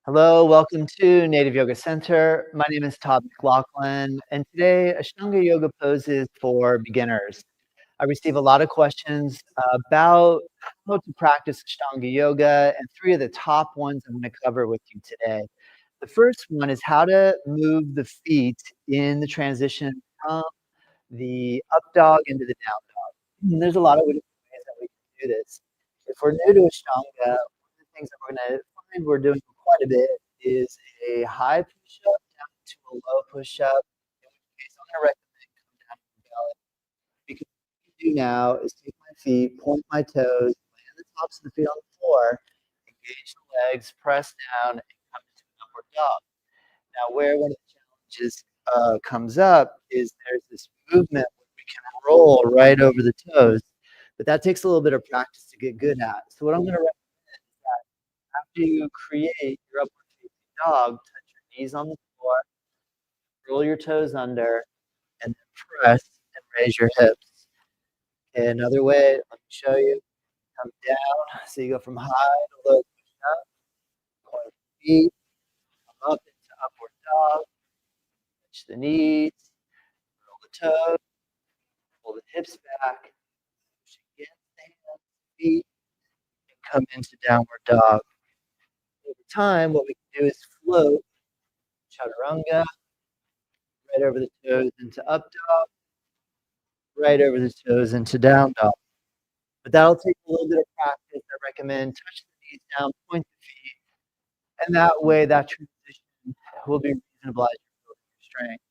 Hello, welcome to Native Yoga Center. My name is Todd McLaughlin, and today Ashtanga Yoga poses for beginners. I receive a lot of questions about how to practice Ashtanga Yoga, and three of the top ones I'm going to cover with you today. The first one is how to move the feet in the transition from the up dog into the down dog. And there's a lot of different ways that we can do this. If we're new to Ashtanga, one of the things that we're going to find we're doing quite a bit is a high push-up down to a low push-up. In which case, I'm going to recommend come down to the belly. Because what I can do now is take my feet, point my toes, land the tops of the feet on the floor, engage the legs, press down, and come into an upward dog. Now, where one of the challenges comes up is there's this movement where we can roll right over the toes, but that takes a little bit of practice to get good at. So what I'm going to recommend is that after you create your upward facing dog, touch your knees on the floor, roll your toes under, and then press and raise your hips. Okay, another way, let me show you. Come down, so you go from high to low, push up, point the feet, come up into upward dog, touch the knees, roll the toes, pull the hips back, push against the hands, feet, and come into downward dog. Over time, what we can do is float chaturanga right over the toes into up dog, right over the toes into down dog. But that'll take a little bit of practice. I recommend touch the knees down, point the feet, and that way that transition will be reasonable as you're building your strength.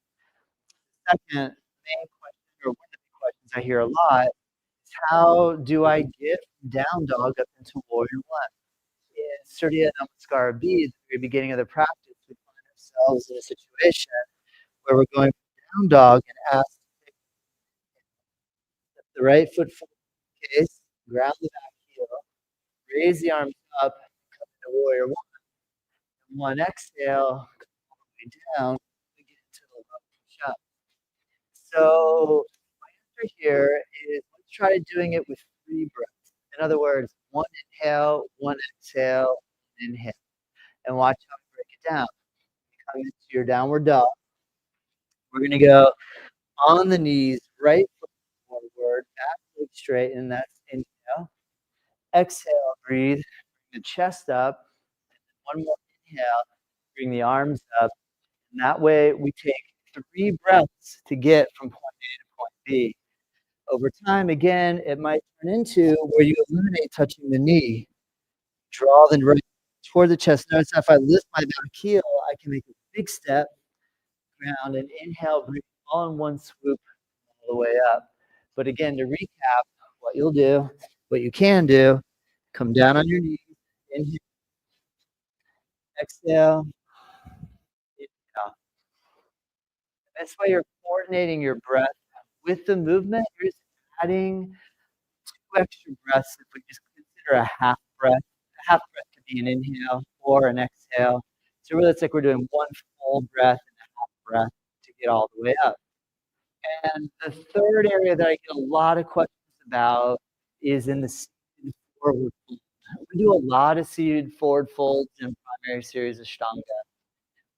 Second main question, or one of the questions I hear a lot, is how do I get from down dog up into warrior one? In Surya Namaskar B, at the very beginning of the practice, we find ourselves in a situation where we're going from down dog and asked to step the right foot forward in the case, ground the back heel, raise the arms up, come into warrior one. And one exhale, come all the way down, we get into the low push up. So my answer here is let's try doing it with three breaths. In other words, one inhale, one exhale, one inhale. And watch how we break it down. Come into your downward dog. We're going to go on the knees, right foot forward, back leg straight, and that's inhale. Exhale, breathe, bring the chest up. And then one more inhale, bring the arms up. And that way we take three breaths to get from point A to point B. Over time, again, it might turn into where you eliminate touching the knee. Draw the right toward the chest. Notice if I lift my back heel, I can make a big step, ground, and inhale, breathe all in one swoop all the way up. But again, to recap, what you'll do, what you can do, come down on your knees, inhale, exhale, inhale. That's why you're coordinating your breath with the movement. You're just adding two extra breaths if we just consider a half breath. A half breath could be an inhale or an exhale. So really it's like we're doing one full breath and a half breath to get all the way up. And the third area that I get a lot of questions about is in the seated forward fold. We do a lot of seated forward folds in primary series Ashtanga.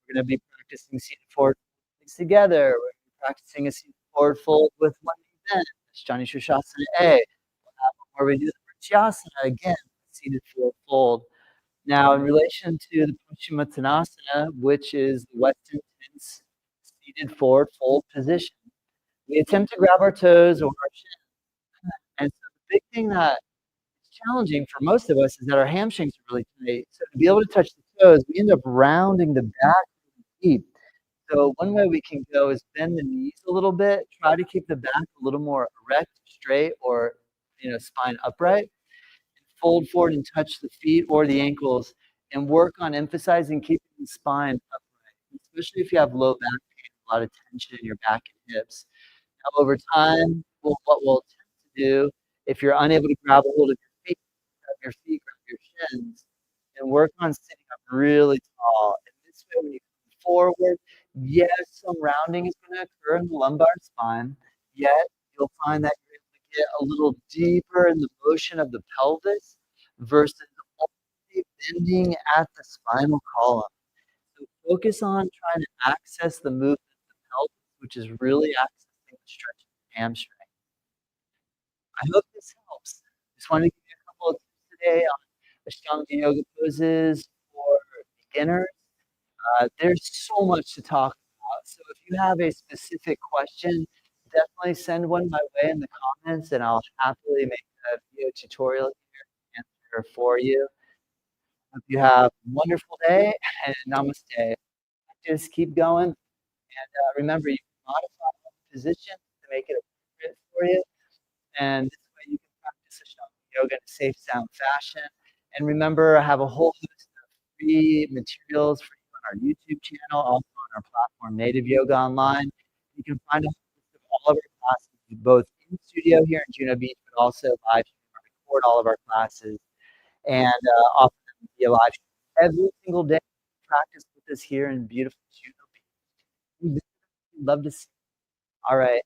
We're going to be practicing seated forward folds together. We're going to be practicing a seated forward fold with one knee bent. That's Jani Shasana A. We'll have one where we do the Vritshyasana again, seated forward fold. Now, in relation to the Paschimottanasana, which is the Western tense seated forward fold position, we attempt to grab our toes or our shin. And so the big thing that is challenging for most of us is that our hamstrings are really tight. So to be able to touch the toes, we end up rounding the back deep. So one way we can go is bend the knees a little bit, try to keep the back a little more erect, straight, or spine upright. Fold forward and touch the feet or the ankles, and work on emphasizing keeping the spine upright, especially if you have low back pain, a lot of tension in your back and hips. Now, over time, what we'll attempt to do, if you're unable to grab a hold of your feet, grab your shins, and work on sitting up really tall. And this way, when you come forward, yes, some rounding is going to occur in the lumbar spine, yet you'll find that you're able to get a little deeper in the motion of the pelvis versus actually bending at the spinal column. So focus on trying to access the movement of the pelvis, which is really accessing the stretch of the hamstring. I hope this helps. Just wanted to give you a couple of tips today on Ashtanga yoga poses for beginners. There's so much to talk about. So if you have a specific question, definitely send one my way in the comments, and I'll happily make a video tutorial here to answer for you. Hope you have a wonderful day and namaste. Just keep going, and remember, you can modify the position to make it appropriate for you. And this way you can practice Ashtanga yoga in a safe, sound fashion. And remember, I have a whole host of free materials for you on our YouTube channel, also on our platform, Native Yoga Online. You can find a list of all of our classes, both in studio here in Juno Beach, but also live. You can record all of our classes and offer them via live stream every single day. Practice with us here in beautiful Juno Beach. We'd love to see you. All right.